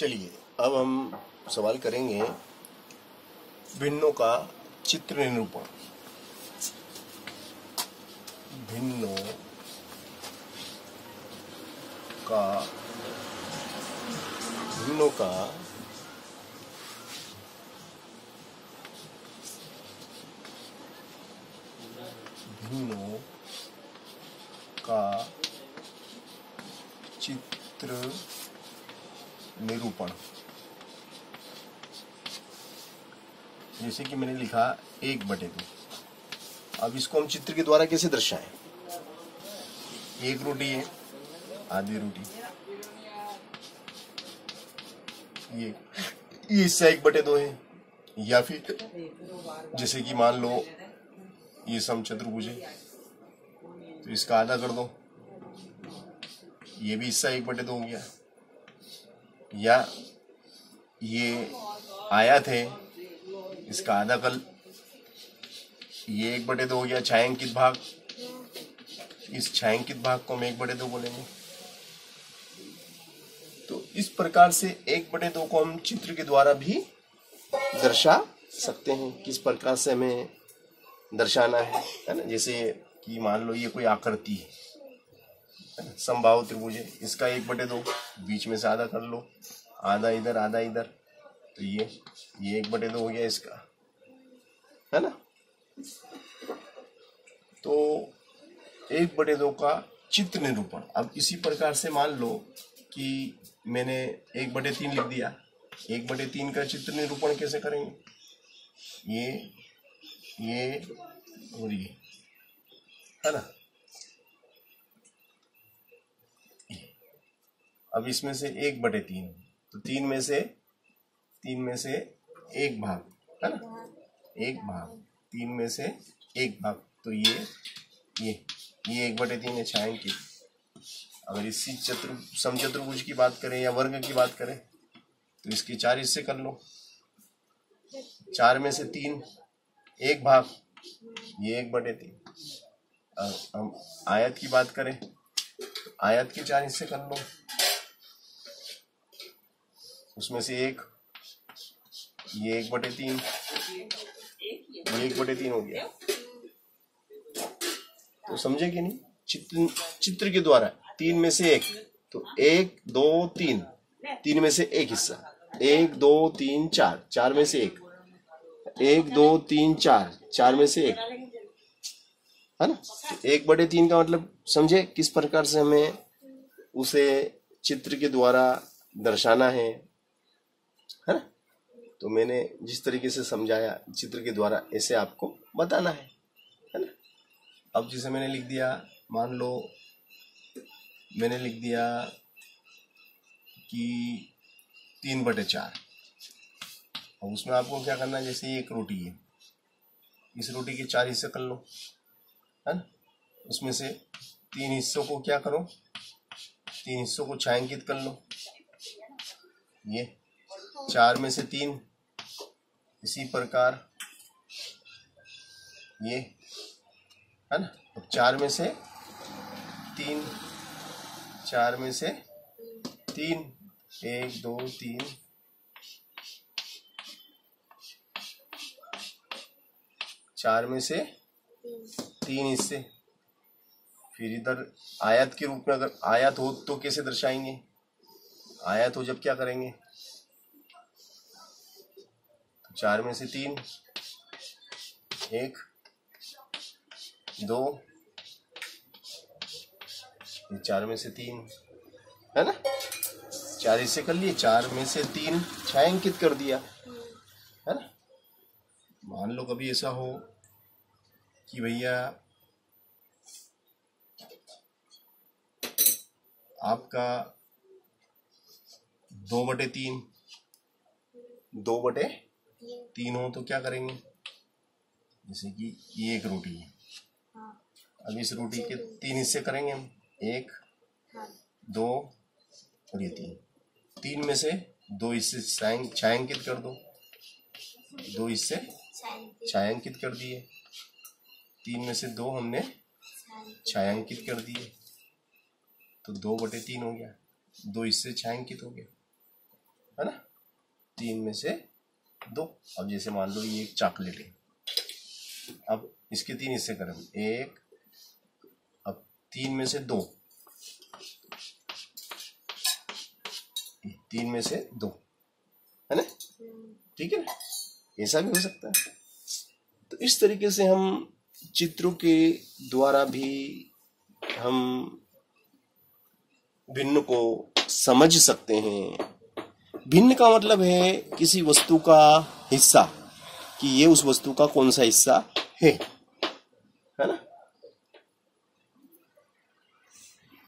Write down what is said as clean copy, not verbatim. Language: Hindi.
चलिए अब हम सवाल करेंगे भिन्नों का चित्र निरूपण। भिन्नों का भिन्नों का भिन्नों का चित्र निरूपण। जैसे कि मैंने लिखा 1/2। अब इसको हम चित्र के द्वारा कैसे दर्शाएं? एक रोटी है, आधी रोटी, ये हिस्सा 1/2 है। या फिर जैसे कि मान लो ये समचतुर्भुज है तो इसका आधा कर दो, ये भी हिस्सा 1/2 हो गया। या ये आयत है, इसका आधा कर, ये 1/2 हो गया। छायांकित भाग, इस छायांकित भाग को हम 1/2 बोलेंगे। तो इस प्रकार से 1/2 को हम चित्र के द्वारा भी दर्शा सकते हैं। किस प्रकार से हमें दर्शाना है ना? जैसे कि मान लो ये कोई आकृति है, समबाहु त्रिभुज है, इसका 1/2 बीच में से आधा कर लो, आधा इधर आधा इधर, तो ये 1/2 हो गया इसका, है ना? तो 1/2 का चित्र निरूपण। अब इसी प्रकार से मान लो कि मैंने 1/3 लिख दिया। 1/3 का चित्र निरूपण कैसे करेंगे? ये और ये, है ना? अब इसमें से 1/3, तो 3 में से 1 भाग, है ना? 1 भाग, 3 में से 1 भाग, तो ये 1/3 है छायांकित। अगर इसी समचतुर्भुज की बात करें या वर्ग की बात करें तो इसके 4 हिस्से कर लो। 4 में से 3, 1 भाग, ये 1/3। हम आयत की बात करें, आयत के 4 हिस्से कर लो, उसमें से 1, ये 1/3, ये 1/3 हो गया। तो समझे कि नहीं? चित्र के द्वारा 3 में से 1, तो 1 2 3, 3 में से 1 हिस्सा, 1 2 3 4, 4 में से 1, 1 2 3 4, 4 में से 1, है ना? तो 1/3 का मतलब समझे किस प्रकार से हमें उसे चित्र के द्वारा दर्शाना है ना? तो मैंने जिस तरीके से समझाया चित्र के द्वारा, ऐसे आपको बताना है ना? अब जैसे मैंने लिख दिया, मान लो मैंने लिख दिया कि 3/4। अब उसमें आपको क्या करना है? जैसे ये एक रोटी है, इस रोटी के 4 हिस्से कर लो, है ना? उसमें से 3 हिस्सों को क्या करो? 3 हिस्सों को छायांकित कर लो। ये 4 में से 3, इसी प्रकार ये, है ना? अब 4 में से 3, 4 में से 3, 1 2 3, 4 में से 3 हिस्से। फिर इधर आयत के रूप में, अगर आयत हो तो कैसे दर्शाएंगे? आयत हो जब क्या करेंगे? 4 में से 3, 1 2, 4 में से 3, है ना? 4 हिस्से कर लिए, 4 में से 3 छायांकित कर दिया, है ना? मान लो कभी ऐसा हो कि भैया आपका 2/3 हो तो क्या करेंगे? जैसे कि ये एक रोटी है, अब इस रोटी के 3 हिस्से करेंगे हम, 1 2 और ये 3। 3 में से 2 हिस्से छायांकित कर दो, 2 हिस्से छायांकित कर दिए। 3 में से 2 हमने छायांकित कर दिए, तो 2/3 हो गया, 2 हिस्से छायांकित हो गए। है ना, 3 में से 2। अब जैसे मान लो ये एक चॉकलेट है, अब इसके 3 हिस्से करें, 1, अब 3 में से 2, 3 में से 2, है ना, ठीक है ना, ऐसा भी हो सकता है। तो इस तरीके से हम चित्रों के द्वारा भी हम भिन्न को समझ सकते हैं। भिन्न का मतलब है किसी वस्तु का हिस्सा, कि ये उस वस्तु का कौन सा हिस्सा है।